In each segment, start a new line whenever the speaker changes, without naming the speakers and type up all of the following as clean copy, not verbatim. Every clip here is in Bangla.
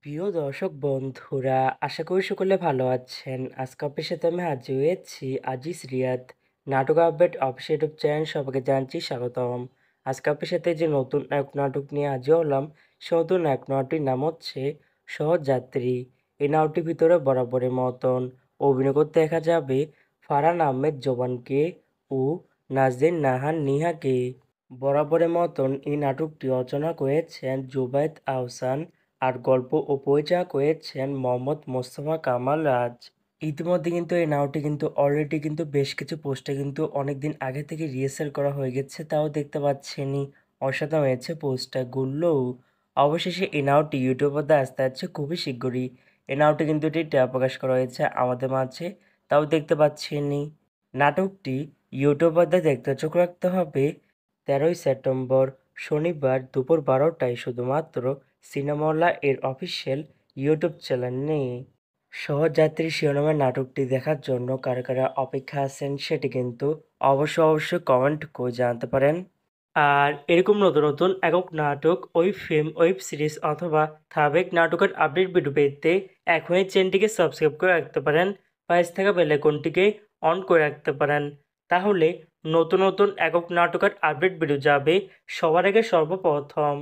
প্রিয় দর্শক বন্ধুরা, আশা করি সকলে ভালো আছেন। আজকে আপনার সাথে আমি হাজির হয়েছি আজিজ রিয়াদ নাটক আপডেট অফিসিয়াল ইউটিউব চ্যানেল। সবাইকে জানাচ্ছি স্বাগতম। আজকে আপনার সাথে যে নতুন এক নাটক নিয়ে হাজির হলাম, সে নতুন এক নাটকটির নাম হচ্ছে সহযাত্রী। এই নাটকটির ভিতরে বরাবরের মতন অভিনয় করতে দেখা যাবে ফারহান আহমেদ জোবানকে ও নাজনীন নাহান নিহাকে। বরাবরের মতন এই নাটকটি রচনা করেছেন জুবায়েদ আহসান আর গল্প ও পরিচালনা করেছেন মোহাম্মদ মোস্তফা কামাল রাজ। ইতিমধ্যে কিন্তু এই নাটকটি কিন্তু অলরেডি কিন্তু বেশ কিছু পোস্টে কিন্তু অনেক দিন আগে থেকে রিহার্সাল করা হয়ে গেছে, তাও দেখতে পাচ্ছেনই। অসাধারণ হয়েছে পোস্টারগুলো। অবশেষে এই নাটকটি ইউটিউবে আসতে যাচ্ছে খুবই শীঘ্রই। এই নাটকটি কিন্তু এটি প্রকাশ করা হয়েছে আমাদের মাঝে, তাও দেখতে পাচ্ছেনই। নাটকটি ইউটিউবে দেখতে চোখ রাখতে হবে 13ই সেপ্টেম্বর শনিবার দুপুর 12টায় শুধুমাত্র সিনেমহলা এর অফিসিয়াল ইউটিউব চ্যানেলে। সহযাত্রী শিরোনামের নাটকটি দেখার জন্য কারা কারা অপেক্ষা আছেন সেটি কিন্তু অবশ্যই কমেন্ট করে জানাতে পারেন। আর এরকম নতুন নতুন একক নাটক, ওয়েব ফিল্ম, ওয়েব সিরিজ অথবা ধারাবাহিক নাটকের আপডেট ভিডিও পেতে এখনই চ্যানেলটিকে সাবস্ক্রাইব করে রাখতে পারেন, পাশে থাকা বেল আইকনটিকে অন করে রাখতে পারেন। তাহলে নতুন নতুন একক নাটকের আপডেট ভিডিও যাবে সবার আগে সর্বপ্রথম।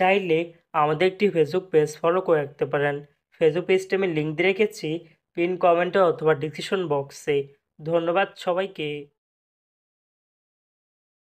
চাইলে আমাদের একটি ফেসবুক পেজ ফলো করে রাখতে পারেন। ফেসবুক পেজটি আমি লিঙ্ক দিয়ে রেখেছি পিন কমেন্টে অথবা ডিসক্রিপশন বক্সে। ধন্যবাদ সবাইকে।